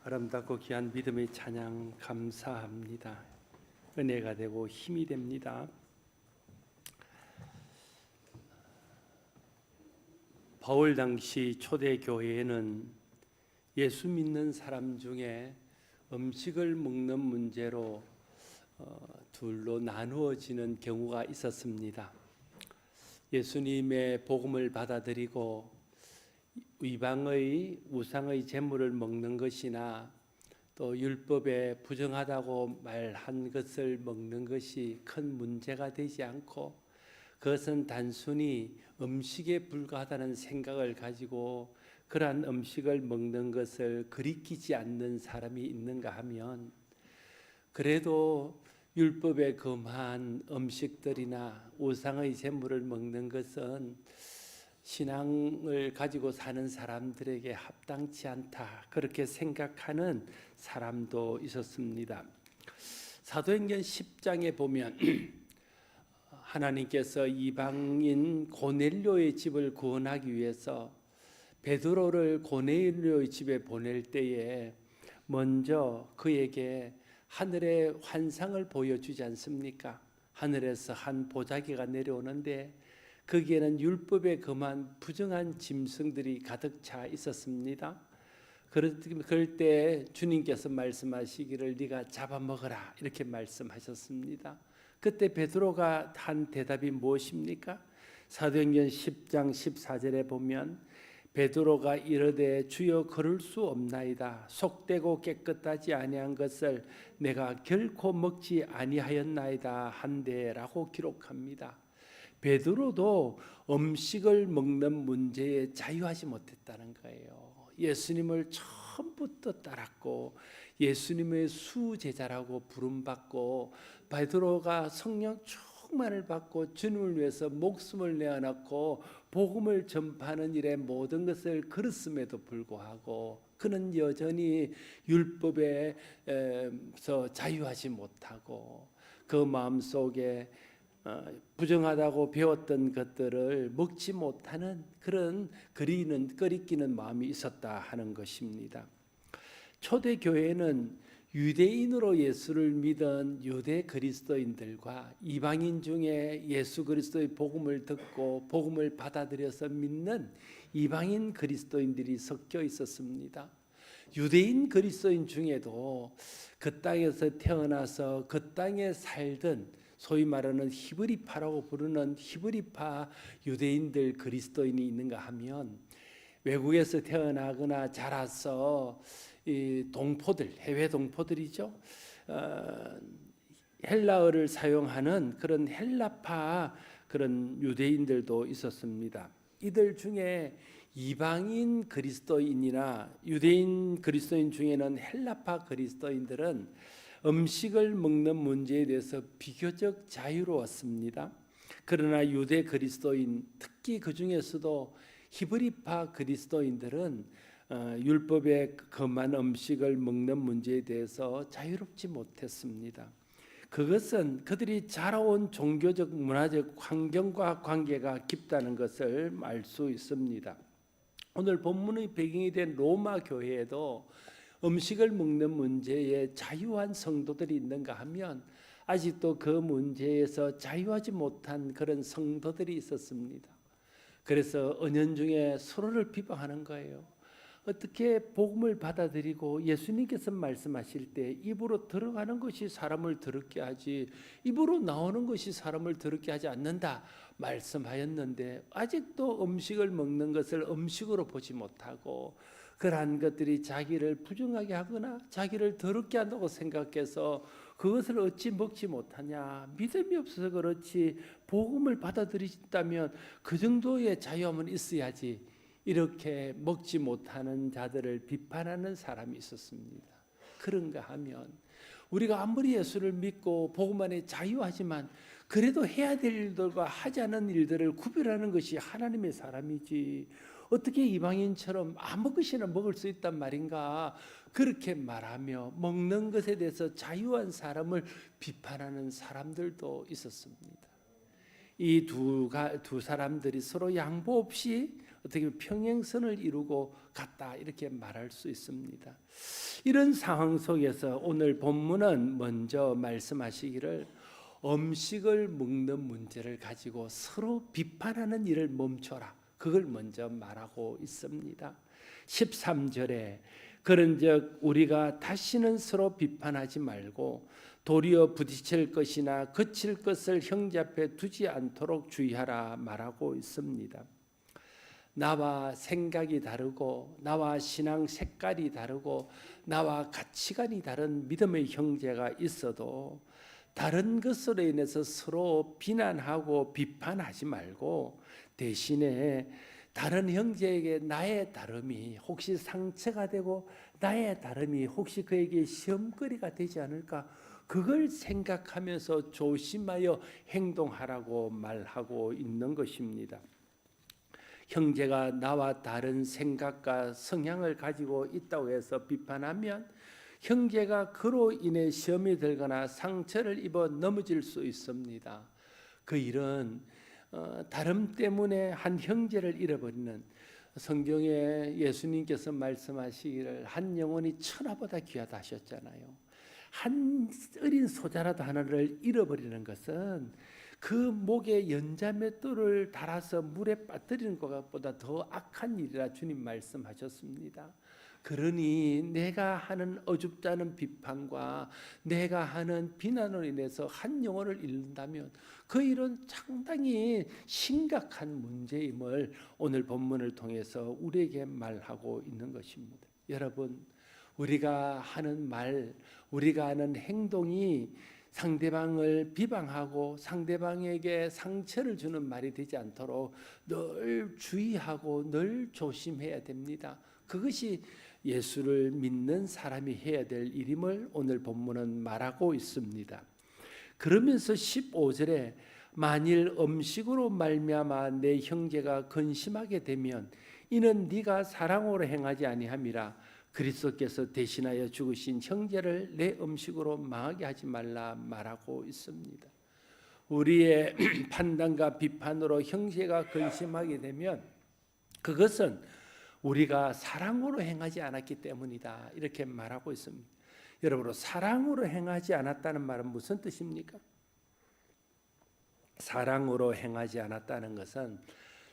아름답고 귀한 믿음의 찬양 감사합니다. 은혜가 되고 힘이 됩니다. 바울 당시 초대 교회에는 예수 믿는 사람 중에 음식을 먹는 문제로 둘로 나누어지는 경우가 있었습니다. 예수님의 복음을 받아들이고 이방의 우상의 제물을 먹는 것이나 또 율법에 부정하다고 말한 것을 먹는 것이 큰 문제가 되지 않고 그것은 단순히 음식에 불과하다는 생각을 가지고 그러한 음식을 먹는 것을 그리키지 않는 사람이 있는가 하면, 그래도 율법에 금한 음식들이나 우상의 제물을 먹는 것은 신앙을 가지고 사는 사람들에게 합당치 않다, 그렇게 생각하는 사람도 있었습니다. 사도행전 10장에 보면 하나님께서 이방인 고넬료의 집을 구원하기 위해서 베드로를 고넬료의 집에 보낼 때에 먼저 그에게 하늘의 환상을 보여주지 않습니까? 하늘에서 한 보자기가 내려오는데 거기에는 율법에 금한 부정한 짐승들이 가득 차 있었습니다. 그럴 때 주님께서 말씀하시기를 네가 잡아먹어라, 이렇게 말씀하셨습니다. 그때 베드로가 한 대답이 무엇입니까? 사도행전 10장 14절에 보면 베드로가 이르되 주여 그럴 수 없나이다. 속되고 깨끗하지 아니한 것을 내가 결코 먹지 아니하였나이다 한데라고 기록합니다. 베드로도 음식을 먹는 문제에 자유하지 못했다는 거예요. 예수님을 처음부터 따랐고 예수님의 수제자라고 부름받고 베드로가 성령 충만을 받고 주님을 위해서 목숨을 내어놓고 복음을 전파하는 일에 모든 것을 걸었음에도 불구하고 그는 여전히 율법에서 자유하지 못하고 그 마음속에 부정하다고 배웠던 것들을 먹지 못하는 그런 꺼리끼는 마음이 있었다 하는 것입니다. 초대교회는 유대인으로 예수를 믿은 유대 그리스도인들과 이방인 중에 예수 그리스도의 복음을 듣고 복음을 받아들여서 믿는 이방인 그리스도인들이 섞여 있었습니다. 유대인 그리스도인 중에도 그 땅에서 태어나서 그 땅에 살던 소위 말하는 히브리파라고 부르는 히브리파 유대인들 그리스도인이 있는가 하면, 외국에서 태어나거나 자라서 이 동포들, 해외 동포들이죠. 헬라어를 사용하는 그런 헬라파 그런 유대인들도 있었습니다. 이들 중에 이방인 그리스도인이나 유대인 그리스도인 중에는 헬라파 그리스도인들은 음식을 먹는 문제에 대해서 비교적 자유로웠습니다. 그러나 유대 그리스도인, 특히 그 중에서도 히브리파 그리스도인들은 율법에 금한 음식을 먹는 문제에 대해서 자유롭지 못했습니다. 그것은 그들이 자라온 종교적 문화적 환경과 관계가 깊다는 것을 알 수 있습니다. 오늘 본문의 배경이 된 로마 교회에도 음식을 먹는 문제에 자유한 성도들이 있는가 하면 아직도 그 문제에서 자유하지 못한 그런 성도들이 있었습니다. 그래서 은연중에 서로를 비방하는 거예요. 어떻게 복음을 받아들이고 예수님께서 말씀하실 때 입으로 들어가는 것이 사람을 더럽게 하지 입으로 나오는 것이 사람을 더럽게 하지 않는다 말씀하였는데, 아직도 음식을 먹는 것을 음식으로 보지 못하고 그러한 것들이 자기를 부정하게 하거나 자기를 더럽게 한다고 생각해서 그것을 어찌 먹지 못하냐, 믿음이 없어서 그렇지 복음을 받아들이다면 그 정도의 자유함은 있어야지, 이렇게 먹지 못하는 자들을 비판하는 사람이 있었습니다. 그런가 하면 우리가 아무리 예수를 믿고 복음 안에 자유하지만 그래도 해야 될 일들과 하지 않은 일들을 구별하는 것이 하나님의 사람이지, 어떻게 이방인처럼 아무 것이나 먹을 수 있단 말인가, 그렇게 말하며 먹는 것에 대해서 자유한 사람을 비판하는 사람들도 있었습니다. 이 두 사람들이 서로 양보 없이 어떻게 보면 평행선을 이루고 갔다 이렇게 말할 수 있습니다. 이런 상황 속에서 오늘 본문은 먼저 말씀하시기를 음식을 먹는 문제를 가지고 서로 비판하는 일을 멈춰라. 그걸 먼저 말하고 있습니다. 13절에 그런즉 우리가 다시는 서로 비판하지 말고 도리어 부딪힐 것이나 거칠 것을 형제 앞에 두지 않도록 주의하라 말하고 있습니다. 나와 생각이 다르고 나와 신앙 색깔이 다르고 나와 가치관이 다른 믿음의 형제가 있어도 다른 것으로 인해서 서로 비난하고 비판하지 말고 대신에 다른 형제에게 나의 다름이 혹시 상처가 되고 나의 다름이 혹시 그에게 시험거리가 되지 않을까, 그걸 생각하면서 조심하여 행동하라고 말하고 있는 것입니다. 형제가 나와 다른 생각과 성향을 가지고 있다고 해서 비판하면 형제가 그로 인해 시험이 들거나 상처를 입어 넘어질 수 있습니다. 그 일은 다름 때문에 한 형제를 잃어버리는, 성경에 예수님께서 말씀하시기를 한 영혼이 천하보다 귀하다 하셨잖아요. 한 어린 소자라도 하나를 잃어버리는 것은 그 목에 연자맷돌을 달아서 물에 빠뜨리는 것보다 더 악한 일이라 주님 말씀하셨습니다. 그러니 내가 하는 어줍지 않은 비판과 내가 하는 비난으로 인해서 한 영혼을 잃는다면 그 일은 상당히 심각한 문제임을 오늘 본문을 통해서 우리에게 말하고 있는 것입니다. 여러분, 우리가 하는 말, 우리가 하는 행동이 상대방을 비방하고 상대방에게 상처를 주는 말이 되지 않도록 늘 주의하고 늘 조심해야 됩니다. 그것이 예수를 믿는 사람이 해야 될 일임을 오늘 본문은 말하고 있습니다. 그러면서 15절에 만일 음식으로 말미암아 내 형제가 근심하게 되면 이는 네가 사랑으로 행하지 아니함이라. 그리스도께서 대신하여 죽으신 형제를 내 음식으로 망하게 하지 말라 말하고 있습니다. 우리의 판단과 비판으로 형제가 근심하게 되면 그것은 우리가 사랑으로 행하지 않았기 때문이다 이렇게 말하고 있습니다. 여러분, 사랑으로 행하지 않았다는 말은 무슨 뜻입니까? 사랑으로 행하지 않았다는 것은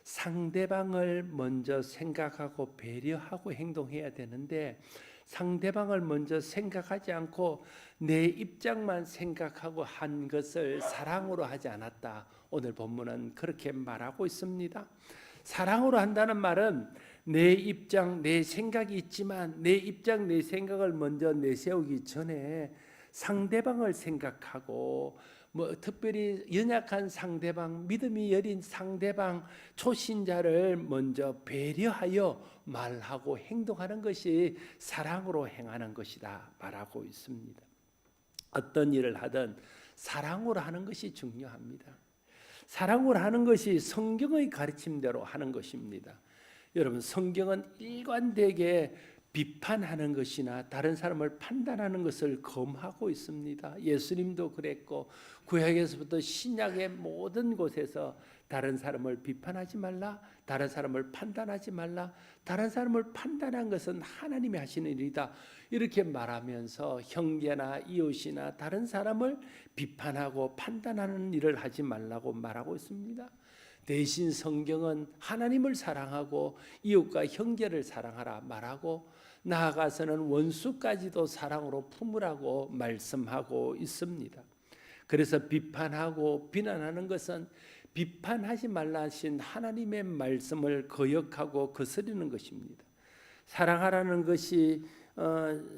상대방을 먼저 생각하고 배려하고 행동해야 되는데 상대방을 먼저 생각하지 않고 내 입장만 생각하고 한 것을 사랑으로 하지 않았다. 오늘 본문은 그렇게 말하고 있습니다. 사랑으로 한다는 말은 내 입장, 내 생각이 있지만 내 입장, 내 생각을 먼저 내세우기 전에 상대방을 생각하고 특별히 연약한 상대방, 믿음이 여린 상대방, 초신자를 먼저 배려하여 말하고 행동하는 것이 사랑으로 행하는 것이다 말하고 있습니다. 어떤 일을 하든 사랑으로 하는 것이 중요합니다. 사랑으로 하는 것이 성경의 가르침대로 하는 것입니다. 여러분, 성경은 일관되게 비판하는 것이나 다른 사람을 판단하는 것을 금하고 있습니다. 예수님도 그랬고 구약에서부터 신약의 모든 곳에서 다른 사람을 비판하지 말라, 다른 사람을 판단하지 말라, 다른 사람을 판단한 것은 하나님이 하시는 일이다 이렇게 말하면서 형제나 이웃이나 다른 사람을 비판하고 판단하는 일을 하지 말라고 말하고 있습니다. 대신 성경은 하나님을 사랑하고 이웃과 형제를 사랑하라 말하고 나아가서는 원수까지도 사랑으로 품으라고 말씀하고 있습니다. 그래서 비판하고 비난하는 것은 비판하지 말라 하신 하나님의 말씀을 거역하고 거스르는 것입니다. 사랑하라는 것이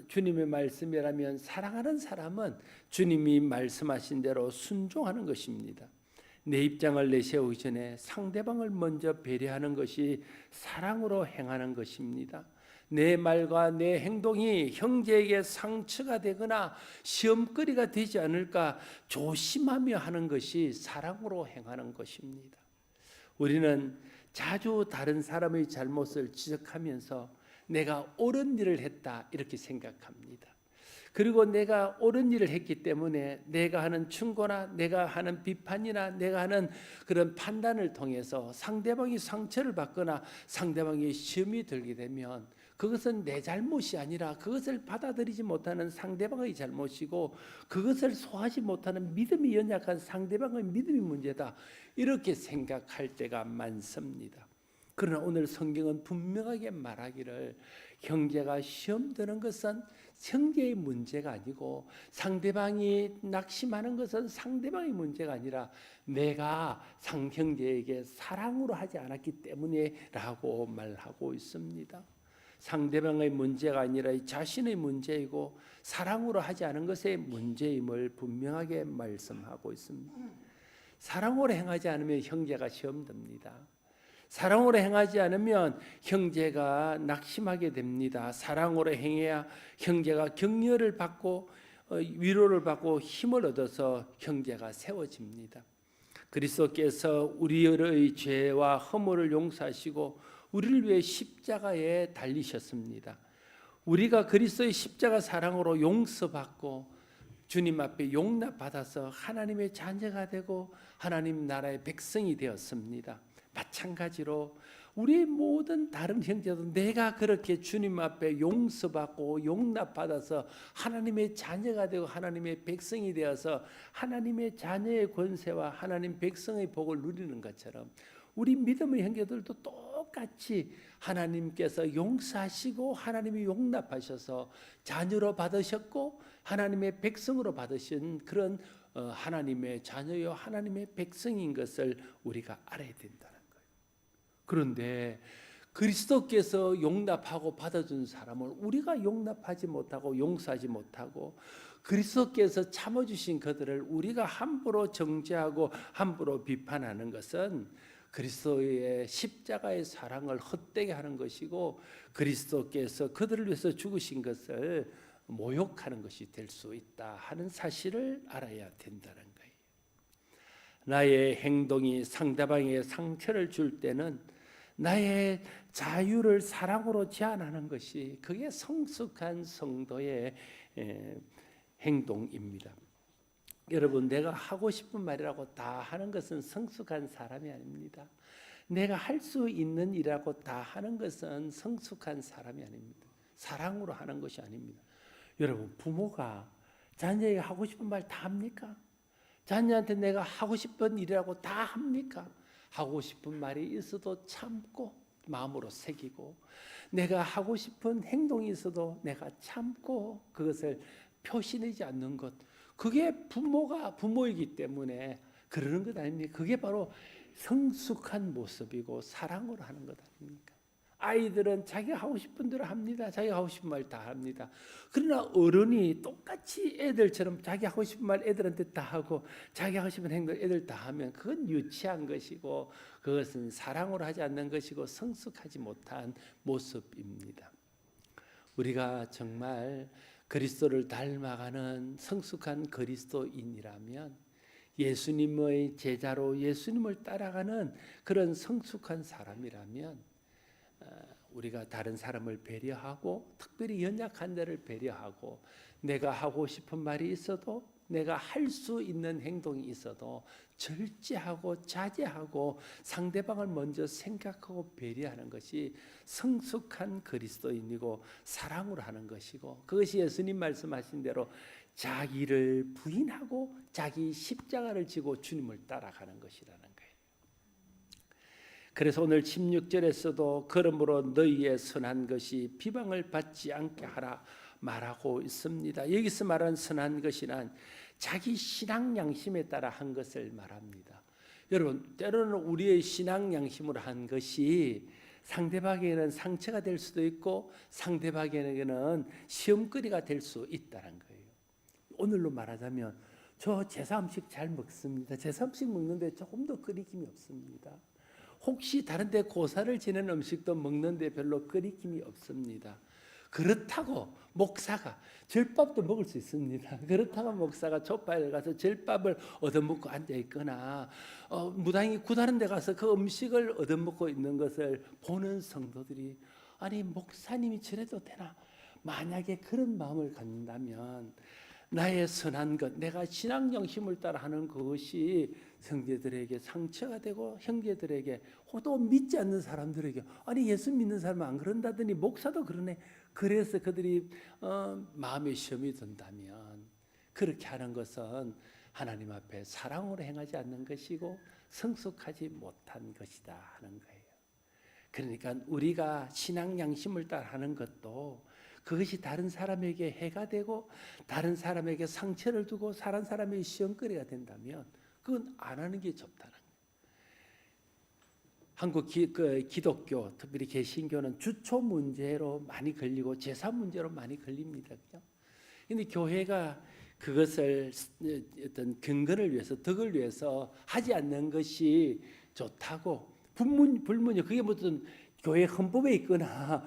주님의 말씀이라면 사랑하는 사람은 주님이 말씀하신 대로 순종하는 것입니다. 내 입장을 내세우기 전에 상대방을 먼저 배려하는 것이 사랑으로 행하는 것입니다. 내 말과 내 행동이 형제에게 상처가 되거나 시험거리가 되지 않을까 조심하며 하는 것이 사랑으로 행하는 것입니다. 우리는 자주 다른 사람의 잘못을 지적하면서 내가 옳은 일을 했다 이렇게 생각합니다. 그리고 내가 옳은 일을 했기 때문에 내가 하는 충고나 내가 하는 비판이나 내가 하는 그런 판단을 통해서 상대방이 상처를 받거나 상대방이 시험이 들게 되면 그것은 내 잘못이 아니라 그것을 받아들이지 못하는 상대방의 잘못이고 그것을 소화하지 못하는 믿음이 연약한 상대방의 믿음이 문제다, 이렇게 생각할 때가 많습니다. 그러나 오늘 성경은 분명하게 말하기를 형제가 시험 드는 것은 형제의 문제가 아니고 상대방이 낙심하는 것은 상대방의 문제가 아니라 내가 형제에게 사랑으로 하지 않았기 때문에 라고 말하고 있습니다. 상대방의 문제가 아니라 자신의 문제이고 사랑으로 하지 않은 것의 문제임을 분명하게 말씀하고 있습니다. 사랑으로 행하지 않으면 형제가 시험 듭니다. 사랑으로 행하지 않으면 형제가 낙심하게 됩니다. 사랑으로 행해야 형제가 격려를 받고 위로를 받고 힘을 얻어서 형제가 세워집니다. 그리스도께서 우리의 죄와 허물을 용서하시고 우리를 위해 십자가에 달리셨습니다. 우리가 그리스도의 십자가 사랑으로 용서받고 주님 앞에 용납받아서 하나님의 자녀가 되고 하나님 나라의 백성이 되었습니다. 마찬가지로 우리 모든 다른 형제도 내가 그렇게 주님 앞에 용서받고 용납받아서 하나님의 자녀가 되고 하나님의 백성이 되어서 하나님의 자녀의 권세와 하나님 백성의 복을 누리는 것처럼 우리 믿음의 형제들도 똑같이 하나님께서 용서하시고 하나님이 용납하셔서 자녀로 받으셨고 하나님의 백성으로 받으신 그런 하나님의 자녀요 하나님의 백성인 것을 우리가 알아야 된다는 거예요. 그런데 그리스도께서 용납하고 받아준 사람을 우리가 용납하지 못하고 용서하지 못하고 그리스도께서 참아주신 그들을 우리가 함부로 정죄하고 함부로 비판하는 것은 그리스도의 십자가의 사랑을 헛되게 하는 것이고 그리스도께서 그들을 위해서 죽으신 것을 모욕하는 것이 될 수 있다 하는 사실을 알아야 된다는 거예요. 나의 행동이 상대방에게 상처를 줄 때는 나의 자유를 사랑으로 제한하는 것이 그게 성숙한 성도의 행동입니다. 여러분, 내가 하고 싶은 말이라고 다 하는 것은 성숙한 사람이 아닙니다. 내가 할 수 있는 일이라고 다 하는 것은 성숙한 사람이 아닙니다. 사랑으로 하는 것이 아닙니다. 여러분, 부모가 자녀에게 하고 싶은 말 다 합니까? 자녀한테 내가 하고 싶은 일이라고 다 합니까? 하고 싶은 말이 있어도 참고 마음으로 새기고 내가 하고 싶은 행동이 있어도 내가 참고 그것을 표시내지 않는 것, 그게 부모가 부모이기 때문에 그러는 것 아닙니까? 그게 바로 성숙한 모습이고 사랑으로 하는 것 아닙니까? 아이들은 자기가 하고 싶은 대로 합니다. 자기가 하고 싶은 말 다 합니다. 그러나 어른이 똑같이 애들처럼 자기 하고 싶은 말 애들한테 다 하고 자기 하고 싶은 행동 애들 다 하면 그건 유치한 것이고 그것은 사랑으로 하지 않는 것이고 성숙하지 못한 모습입니다. 우리가 정말 그리스도를 닮아가는 성숙한 그리스도인이라면 예수님의 제자로 예수님을 따라가는 그런 성숙한 사람이라면 우리가 다른 사람을 배려하고 특별히 연약한 자를 배려하고 내가 하고 싶은 말이 있어도 내가 할 수 있는 행동이 있어도 절제하고 자제하고 상대방을 먼저 생각하고 배려하는 것이 성숙한 그리스도인이고 사랑으로 하는 것이고 그것이 예수님 말씀하신 대로 자기를 부인하고 자기 십자가를 지고 주님을 따라가는 것이라는 거예요. 그래서 오늘 16절에서도 그러므로 너희의 선한 것이 비방을 받지 않게 하라 말하고 있습니다. 여기서 말하는 선한 것이란 자기 신앙 양심에 따라 한 것을 말합니다. 여러분, 때로는 우리의 신앙 양심으로 한 것이 상대방에게는 상처가 될 수도 있고 상대방에게는 시험거리가 될 수 있다는 거예요. 오늘로 말하자면 저 제사 음식 잘 먹습니다. 제사 음식 먹는데 조금 더 끓이김이 없습니다. 혹시 다른 데 고사를 지낸 음식도 먹는데 별로 끓이김이 없습니다. 그렇다고 목사가 절밥도 먹을 수 있습니다. 그렇다고 목사가 족발을 가서 절밥을 얻어먹고 앉아있거나 무당이 구다른 데 가서 그 음식을 얻어먹고 있는 것을 보는 성도들이 아니 목사님이 저래도 되나? 만약에 그런 마음을 갖는다면 나의 선한 것, 내가 신앙 영심을 따라 하는 그것이 형제들에게 상처가 되고 형제들에게 또 믿지 않는 사람들에게 아니 예수 믿는 사람은 안 그런다더니 목사도 그러네. 그래서 그들이 마음에 시험이 든다면 그렇게 하는 것은 하나님 앞에 사랑으로 행하지 않는 것이고 성숙하지 못한 것이다 하는 거예요. 그러니까 우리가 신앙 양심을 따라 하는 것도 그것이 다른 사람에게 해가 되고 다른 사람에게 상처를 주고 다른 사람에게 시험거리가 된다면 그건 안 하는 게 좋다는 거예요. 한국 기독교 특별히 개신교는 주초 문제로 많이 걸리고 제사 문제로 많이 걸립니다. 그런데 교회가 그것을 어떤 근거를 위해서 덕을 위해서 하지 않는 것이 좋다고 불문이 그게 무슨 교회 헌법에 있거나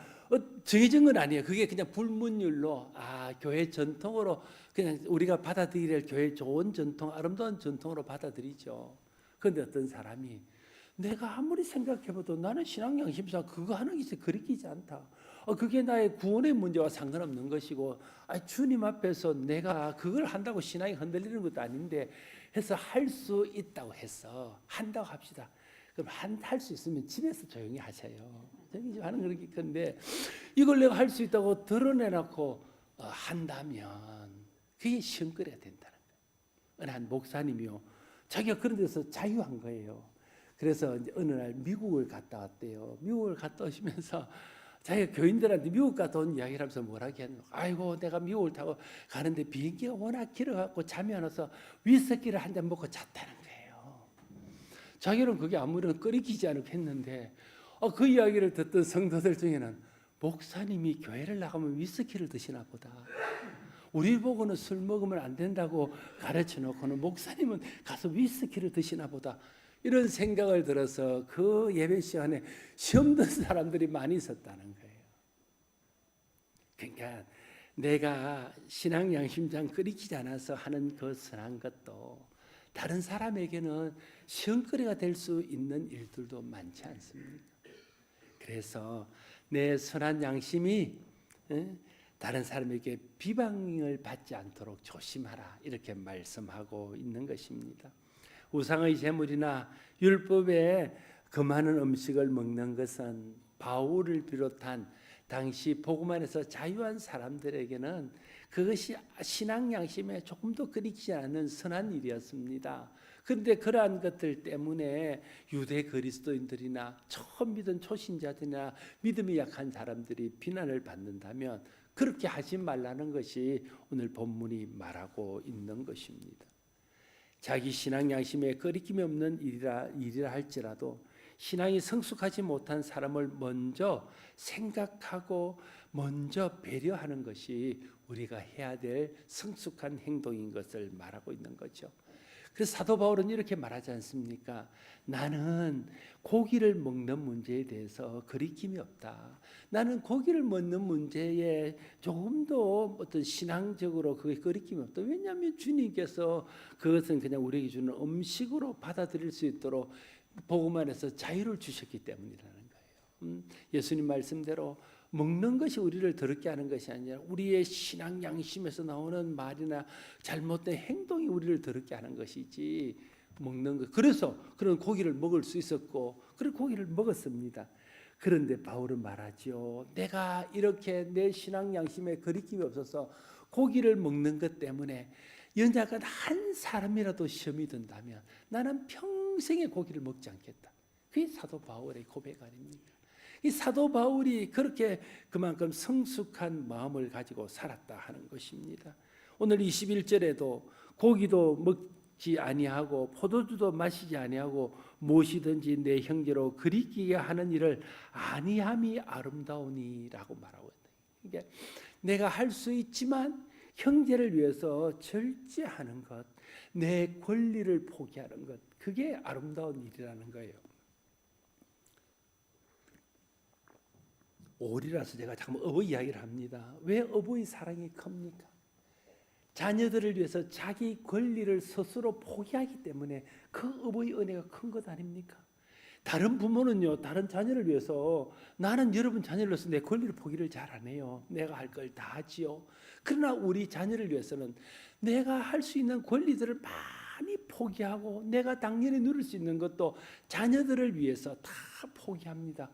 정해진 건 아니에요. 그게 그냥 불문율로 교회 전통으로 그냥 우리가 받아들일 교회 좋은 전통, 아름다운 전통으로 받아들이죠. 그런데 어떤 사람이 내가 아무리 생각해봐도 나는 신앙 양심상 그거 하는 것이 그리끼지 않다. 그게 나의 구원의 문제와 상관없는 것이고 주님 앞에서 내가 그걸 한다고 신앙이 흔들리는 것도 아닌데 해서 할 수 있다고 해서 한다고 합시다. 그럼 할 수 있으면 집에서 조용히 하세요. 저기 하는 그렇게 큰데 이걸 내가 할 수 있다고 드러내놓고 한다면 그게 시험거리가 된다는 거예요. 한 목사님이요. 자기가 그런 데서 자유한 거예요. 그래서 이제 어느 날 미국을 갔다 왔대요. 미국을 갔다 오시면서 자기가 교인들한테 미국 갔다 온 이야기를 하면서 뭐라 했노? 아이고 내가 미국을 타고 가는데 비행기가 워낙 길어갖고 잠이 안 와서 위스키를 한 잔 먹고 잤다는 거예요. 자기는 그게 아무런 끓이기지 않고 했는데 그 이야기를 듣던 성도들 중에는 목사님이 교회를 나가면 위스키를 드시나 보다. 우리 보고는 술 먹으면 안 된다고 가르쳐 놓고는 목사님은 가서 위스키를 드시나 보다. 이런 생각을 들어서 그 예배 시간에 시험 든 사람들이 많이 있었다는 거예요. 그러니까 내가 신앙 양심상 끓이지 않아서 하는 그 선한 것도 다른 사람에게는 시험거리가 될 수 있는 일들도 많지 않습니까? 그래서 내 선한 양심이 다른 사람에게 비방을 받지 않도록 조심하라 이렇게 말씀하고 있는 것입니다. 우상의 제물이나 율법에 금하는 음식을 먹는 것은 바울을 비롯한 당시 복음 안에서 자유한 사람들에게는 그것이 신앙 양심에 조금도 끓이지 않은 선한 일이었습니다. 그런데 그러한 것들 때문에 유대 그리스도인들이나 처음 믿은 초신자들이나 믿음이 약한 사람들이 비난을 받는다면 그렇게 하지 말라는 것이 오늘 본문이 말하고 있는 것입니다. 자기 신앙 양심에 거리낌이 없는 일이라 할지라도 신앙이 성숙하지 못한 사람을 먼저 생각하고 먼저 배려하는 것이 우리가 해야 될 성숙한 행동인 것을 말하고 있는 거죠. 그래서 사도 바울은 이렇게 말하지 않습니까? 나는 고기를 먹는 문제에 대해서 거리낌이 없다. 나는 고기를 먹는 문제에 조금도 어떤 신앙적으로 그게 거리낌이 없다. 왜냐하면 주님께서 그것은 그냥 우리에게 주는 음식으로 받아들일 수 있도록 복음 안에서 자유를 주셨기 때문이라는 거예요. 예수님 말씀대로 먹는 것이 우리를 더럽게 하는 것이 아니라 우리의 신앙 양심에서 나오는 말이나 잘못된 행동이 우리를 더럽게 하는 것이지 먹는 것. 그래서 그런 고기를 먹을 수 있었고 그런 고기를 먹었습니다. 그런데 바울은 말하죠. 내가 이렇게 내 신앙 양심에 거리낌이 없어서 고기를 먹는 것 때문에 연약한 한 사람이라도 시험이 든다면 나는 평생에 고기를 먹지 않겠다. 그게 사도 바울의 고백 아닙니까? 이 사도 바울이 그렇게 그만큼 성숙한 마음을 가지고 살았다 하는 것입니다. 오늘 21절에도 고기도 먹지 아니하고 포도주도 마시지 아니하고 무엇이든지 내 형제로 그리끼게 하는 일을 아니함이 아름다우니라고 말하고 있다. 그러니까 내가 할 수 있지만 형제를 위해서 절제하는 것, 내 권리를 포기하는 것, 그게 아름다운 일이라는 거예요. 오리라서 제가 잠깐 어버이 이야기를 합니다. 왜 어버이 사랑이 큽니까? 자녀들을 위해서 자기 권리를 스스로 포기하기 때문에 그 어버이 은혜가 큰 것 아닙니까? 다른 부모는요, 다른 자녀를 위해서 나는 여러분 자녀를 위해서 내 권리를 포기를 잘 안 해요. 내가 할 걸 다 하지요. 그러나 우리 자녀를 위해서는 내가 할 수 있는 권리들을 많이 포기하고 내가 당연히 누릴 수 있는 것도 자녀들을 위해서 다 포기합니다.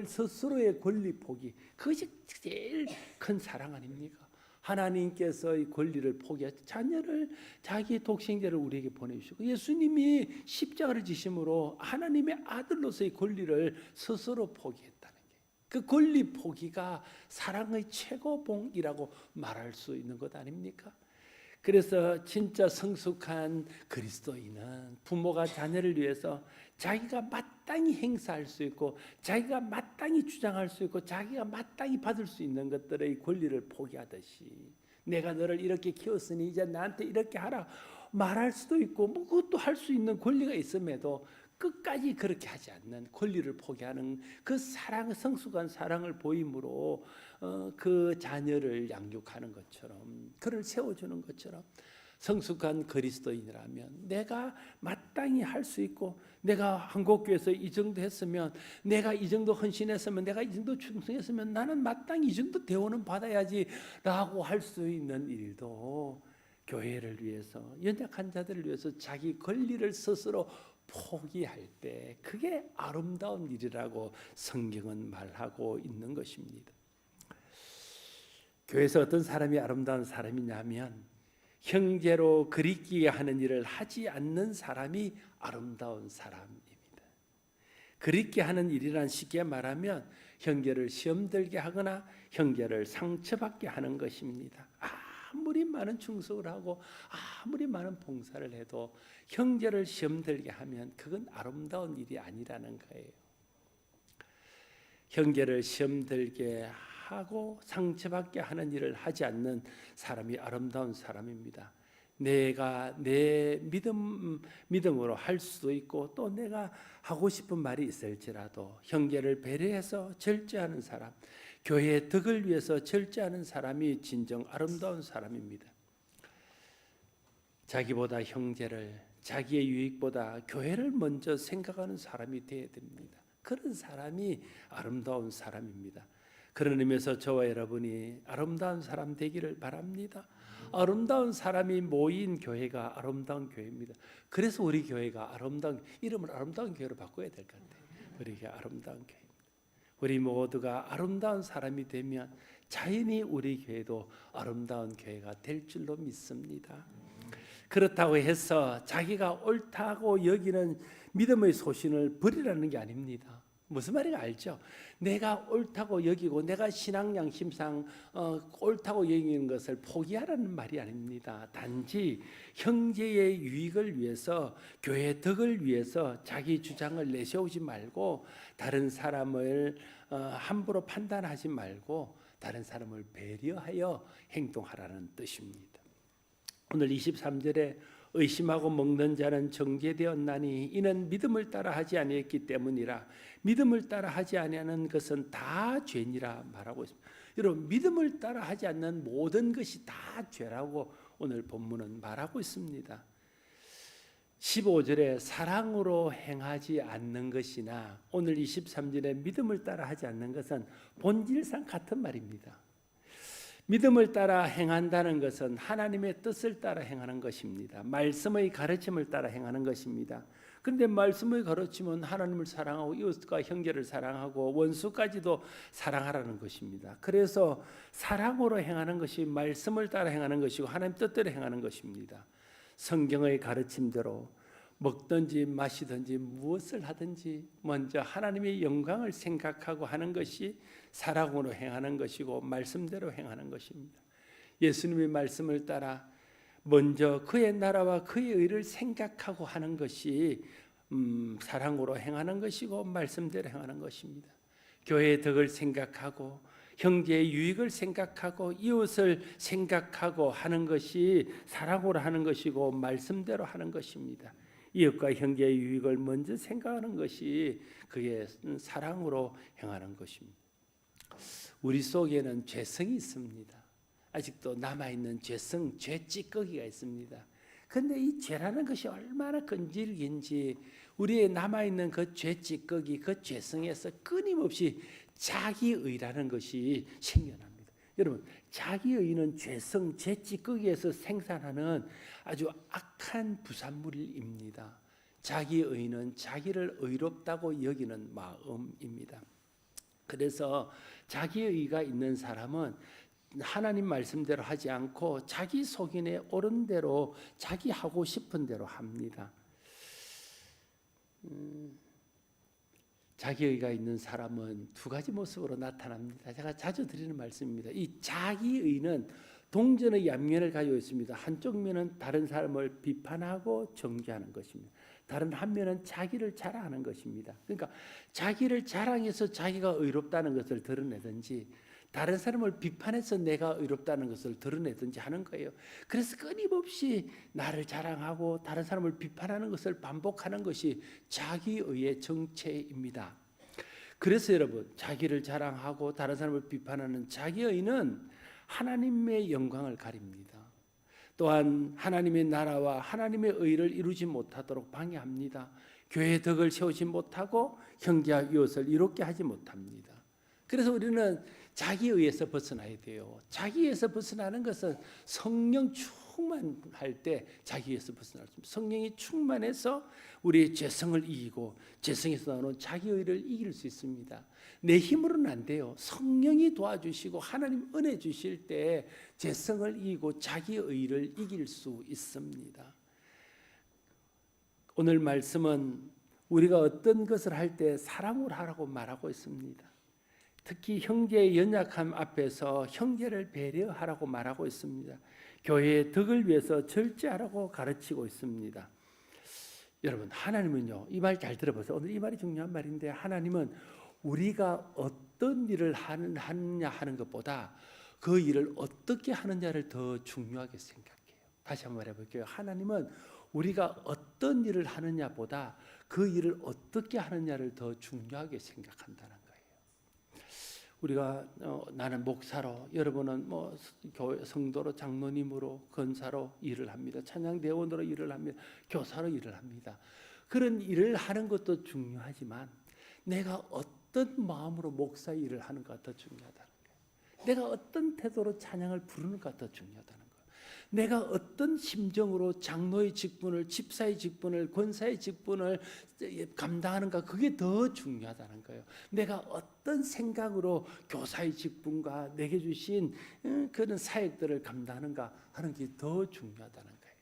스스로의 권리 포기. 그것이 제일 큰 사랑 아닙니까? 하나님께서의 권리를 포기하시 자녀를 자기의 독생자를 우리에게 보내주시고 예수님이 십자가를 지심으로 하나님의 아들로서의 권리를 스스로 포기했다는 게 그 권리 포기가 사랑의 최고봉이라고 말할 수 있는 것 아닙니까? 그래서 진짜 성숙한 그리스도인은 부모가 자녀를 위해서 자기가 마땅히 행사할 수 있고 자기가 마땅히 주장할 수 있고 자기가 마땅히 받을 수 있는 것들의 권리를 포기하듯이 내가 너를 이렇게 키웠으니 이제 나한테 이렇게 하라 말할 수도 있고 뭐 그것도 할 수 있는 권리가 있음에도 끝까지 그렇게 하지 않는 권리를 포기하는 그 사랑, 성숙한 사랑을 보임으로 그 자녀를 양육하는 것처럼 그를 세워주는 것처럼 성숙한 그리스도인이라면 내가 마땅히 할 수 있고 내가 한국교회에서 이 정도 했으면 내가 이 정도 헌신했으면 내가 이 정도 충성했으면 나는 마땅히 이 정도 대우는 받아야지 라고 할 수 있는 일도 교회를 위해서 연약한 자들을 위해서 자기 권리를 스스로 포기할 때 그게 아름다운 일이라고 성경은 말하고 있는 것입니다. 교회에서 어떤 사람이 아름다운 사람이냐면 형제로 그리끼게 하는 일을 하지 않는 사람이 아름다운 사람입니다. 그리끼게 하는 일이란 쉽게 말하면 형제를 시험 들게 하거나 형제를 상처받게 하는 것입니다. 아무리 많은 충성을 하고 아무리 많은 봉사를 해도 형제를 시험 들게 하면 그건 아름다운 일이 아니라는 거예요. 형제를 시험 들게 하고 상처받게 하는 일을 하지 않는 사람이 아름다운 사람입니다. 내가 내 믿음으로 할 수도 있고 또 내가 하고 싶은 말이 있을지라도 형제를 배려해서 절제하는 사람, 교회의 덕을 위해서 절제하는 사람이 진정 아름다운 사람입니다. 자기보다 형제를, 자기의 유익보다 교회를 먼저 생각하는 사람이 되어야 됩니다. 그런 사람이 아름다운 사람입니다. 그런 의미에서 저와 여러분이 아름다운 사람 되기를 바랍니다. 아름다운 사람이 모인 교회가 아름다운 교회입니다. 그래서 우리 교회가 이름을 아름다운 교회로 바꿔야 될 것 같아요. 우리가 아름다운 교회입니다. 우리 모두가 아름다운 사람이 되면 자연히 우리 교회도 아름다운 교회가 될 줄로 믿습니다. 그렇다고 해서 자기가 옳다고 여기는 믿음의 소신을 버리라는 게 아닙니다. 무슨 말인가 알죠? 내가 옳다고 여기고 내가 신앙 양심상 옳다고 여기는 것을 포기하라는 말이 아닙니다. 단지 형제의 유익을 위해서 교회의 덕을 위해서 자기 주장을 내세우지 말고 다른 사람을 함부로 판단하지 말고 다른 사람을 배려하여 행동하라는 뜻입니다. 오늘 23절에 의심하고 먹는 자는 정죄되었나니 이는 믿음을 따라 하지 아니했기 때문이라. 믿음을 따라 하지 아니하는 것은 다 죄니라 말하고 있습니다. 여러분, 믿음을 따라 하지 않는 모든 것이 다 죄라고 오늘 본문은 말하고 있습니다. 15절에 사랑으로 행하지 않는 것이나 오늘 23절에 믿음을 따라 하지 않는 것은 본질상 같은 말입니다. 믿음을 따라 행한다는 것은 하나님의 뜻을 따라 행하는 것입니다. 말씀의 가르침을 따라 행하는 것입니다. 그런데 말씀의 가르침은 하나님을 사랑하고 이웃과 형제를 사랑하고 원수까지도 사랑하라는 것입니다. 그래서 사랑으로 행하는 것이 말씀을 따라 행하는 것이고 하나님 뜻대로 행하는 것입니다. 성경의 가르침대로 먹든지 마시든지 무엇을 하든지 먼저 하나님의 영광을 생각하고 하는 것이 사랑으로 행하는 것이고 말씀대로 행하는 것입니다. 예수님의 말씀을 따라 먼저 그의 나라와 그의 의를 생각하고 하는 것이 사랑으로 행하는 것이고 말씀대로 행하는 것입니다. 교회의 덕을 생각하고 형제의 유익을 생각하고 이웃을 생각하고 하는 것이 사랑으로 하는 것이고 말씀대로 하는 것입니다. 이웃과 형제의 유익을 먼저 생각하는 것이 그게 사랑으로 행하는 것입니다. 우리 속에는 죄성이 있습니다. 아직도 남아있는 죄 찌꺼기가 있습니다. 그런데 이 죄라는 것이 얼마나 끈질긴지 우리의 남아있는 그 죄찌꺼기, 그 죄성에서 끊임없이 자기의라는 것이 생겨납니다. 여러분, 자기의는 죄성, 죄찌꺼기에서 생산하는 아주 악한 부산물입니다. 자기의는 자기를 의롭다고 여기는 마음입니다. 그래서 자기의가 있는 사람은 하나님 말씀대로 하지 않고 자기 속인에 옳은 대로 자기 하고 싶은 대로 합니다. 자기의가 있는 사람은 두 가지 모습으로 나타납니다. 제가 자주 드리는 말씀입니다. 이 자기의는 동전의 양면을 가지고 있습니다. 한쪽 면은 다른 사람을 비판하고 정죄하는 것입니다. 다른 한 면은 자기를 자랑하는 것입니다. 그러니까 자기를 자랑해서 자기가 의롭다는 것을 드러내든지 다른 사람을 비판해서 내가 의롭다는 것을 드러내든지 하는 거예요. 그래서 끊임없이 나를 자랑하고 다른 사람을 비판하는 것을 반복하는 것이 자기의의 정체입니다. 그래서 여러분, 자기를 자랑하고 다른 사람을 비판하는 자기의는 하나님의 영광을 가립니다. 또한 하나님의 나라와 하나님의 의를 이루지 못하도록 방해합니다. 교회의 덕을 세우지 못하고 형제와 이웃을 이롭게 하지 못합니다. 그래서 우리는 자기의에서 벗어나야 돼요. 자기에서 벗어나는 것은 성령 충만할 때 자기에서 벗어날 수 있습니다. 성령이 충만해서 우리의 죄성을 이기고 죄성에서 나오는 자기의를 이길 수 있습니다. 내 힘으로는 안 돼요. 성령이 도와주시고 하나님 은혜 주실 때 죄성을 이기고 자기의를 이길 수 있습니다. 오늘 말씀은 우리가 어떤 것을 할 때 사랑으로 하라고 말하고 있습니다. 특히 형제의 연약함 앞에서 형제를 배려하라고 말하고 있습니다. 교회의 덕을 위해서 절제하라고 가르치고 있습니다. 여러분, 하나님은요, 이 말 잘 들어보세요. 오늘 이 말이 중요한 말인데, 하나님은 우리가 어떤 일을 하느냐 하는 것보다 그 일을 어떻게 하느냐를 더 중요하게 생각해요. 다시 한번 말해볼게요. 하나님은 우리가 어떤 일을 하느냐보다 그 일을 어떻게 하느냐를 더 중요하게 생각한다는 거예요. 우리가 나는 목사로, 여러분은 뭐 교회 성도로, 장로님으로, 권사로 일을 합니다. 찬양대원으로 일을 합니다. 교사로 일을 합니다. 그런 일을 하는 것도 중요하지만 내가 어떤 마음으로 목사 일을 하는가 더 중요하다는 거예요. 내가 어떤 태도로 찬양을 부르는가 더 중요하다는 거예요. 내가 어떤 심정으로 장로의 직분을, 집사의 직분을, 권사의 직분을 감당하는가, 그게 더 중요하다는 거예요. 내가 어떤 생각으로 교사의 직분과 내게 주신 그런 사역들을 감당하는가 하는 게 더 중요하다는 거예요.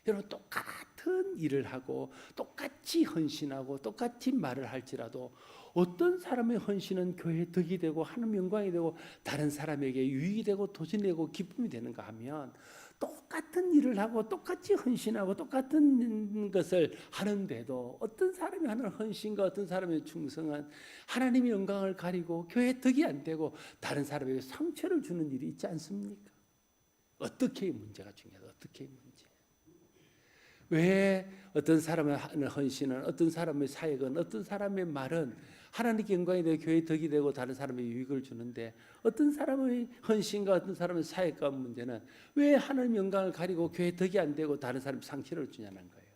여러분, 똑같은 일을 하고 똑같이 헌신하고 똑같이 말을 할지라도 어떤 사람의 헌신은 교회에 덕이 되고 하나님 영광이 되고 다른 사람에게 유익이 되고 도전이 되고 기쁨이 되는가 하면, 똑같은 일을 하고 똑같이 헌신하고 똑같은 것을 하는데도 어떤 사람이 하는 헌신과 어떤 사람의 충성은 하나님의 영광을 가리고 교회에 덕이 안 되고 다른 사람에게 상처를 주는 일이 있지 않습니까? 어떻게 문제가 중요하다. 어떻게 문제? 왜 어떤 사람의 하는 헌신은, 어떤 사람의 사역은, 어떤 사람의 말은 하나님께 영광이 되고 교회에 덕이 되고 다른 사람의 유익을 주는데, 어떤 사람의 헌신과 어떤 사람의 사역과 문제는 왜 하나님 영광을 가리고 교회에 덕이 안 되고 다른 사람의 상처를 주냐는 거예요.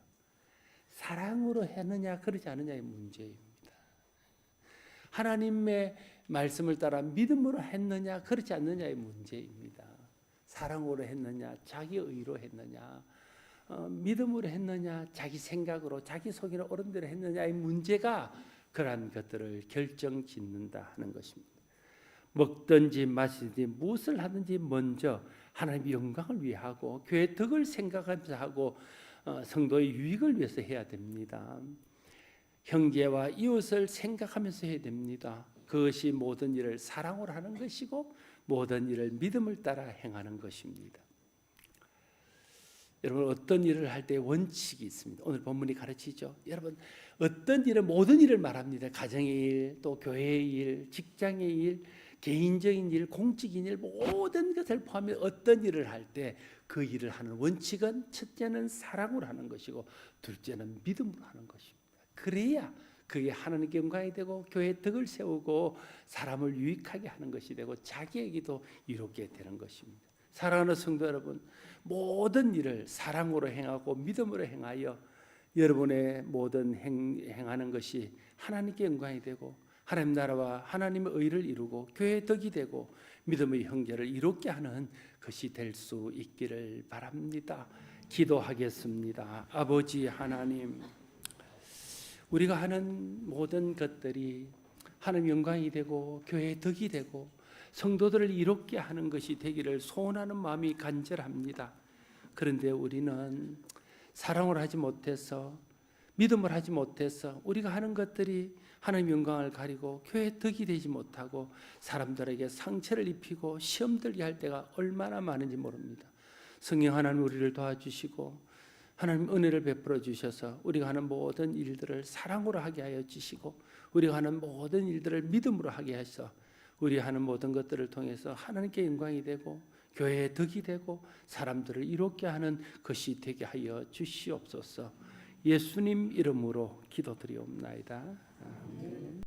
사랑으로 했느냐 그러지 않느냐의 문제입니다. 하나님의 말씀을 따라 믿음으로 했느냐 그렇지 않느냐의 문제입니다. 사랑으로 했느냐, 자기 의로 했느냐, 믿음으로 했느냐, 자기 생각으로, 자기 속이나 옳은 대로 했느냐의 문제가 그러한 것들을 결정짓는다 하는 것입니다. 먹든지 마시든지 무엇을 하든지 먼저 하나님의 영광을 위해 하고 교회의 덕을 생각하면서 하고 성도의 유익을 위해서 해야 됩니다. 형제와 이웃을 생각하면서 해야 됩니다. 그것이 모든 일을 사랑으로 하는 것이고 모든 일을 믿음을 따라 행하는 것입니다. 여러분, 어떤 일을 할 때 원칙이 있습니다. 오늘 본문이 가르치죠. 여러분, 어떤 일은 모든 일을 말합니다. 가정의 일, 또 교회의 일, 직장의 일, 개인적인 일, 공적인 일, 모든 것을 포함해 어떤 일을 할 때 그 일을 하는 원칙은, 첫째는 사랑으로 하는 것이고 둘째는 믿음으로 하는 것입니다. 그래야 그게 하나님께 영광이 되고 교회의 덕을 세우고 사람을 유익하게 하는 것이 되고 자기에게도 이롭게 되는 것입니다. 사랑하는 성도 여러분, 모든 일을 사랑으로 행하고 믿음으로 행하여 여러분의 모든 행하는 것이 하나님께 영광이 되고 하나님 나라와 하나님의 의를 이루고 교회의 덕이 되고 믿음의 형제를 이롭게 하는 것이 될 수 있기를 바랍니다. 기도하겠습니다. 아버지 하나님, 우리가 하는 모든 것들이 하나님 영광이 되고 교회의 덕이 되고 성도들을 이롭게 하는 것이 되기를 소원하는 마음이 간절합니다. 그런데 우리는 사랑을 하지 못해서, 믿음을 하지 못해서 우리가 하는 것들이 하나님 영광을 가리고 교회의 덕이 되지 못하고 사람들에게 상처를 입히고 시험 들게 할 때가 얼마나 많은지 모릅니다. 성령 하나님 우리를 도와주시고 하나님 은혜를 베풀어 주셔서 우리가 하는 모든 일들을 사랑으로 하게 하여 주시고 우리가 하는 모든 일들을 믿음으로 하게 하셔서 우리 하는 모든 것들을 통해서 하나님께 영광이 되고 교회의 덕이 되고 사람들을 이롭게 하는 것이 되게 하여 주시옵소서. 예수님 이름으로 기도드리옵나이다. 아멘.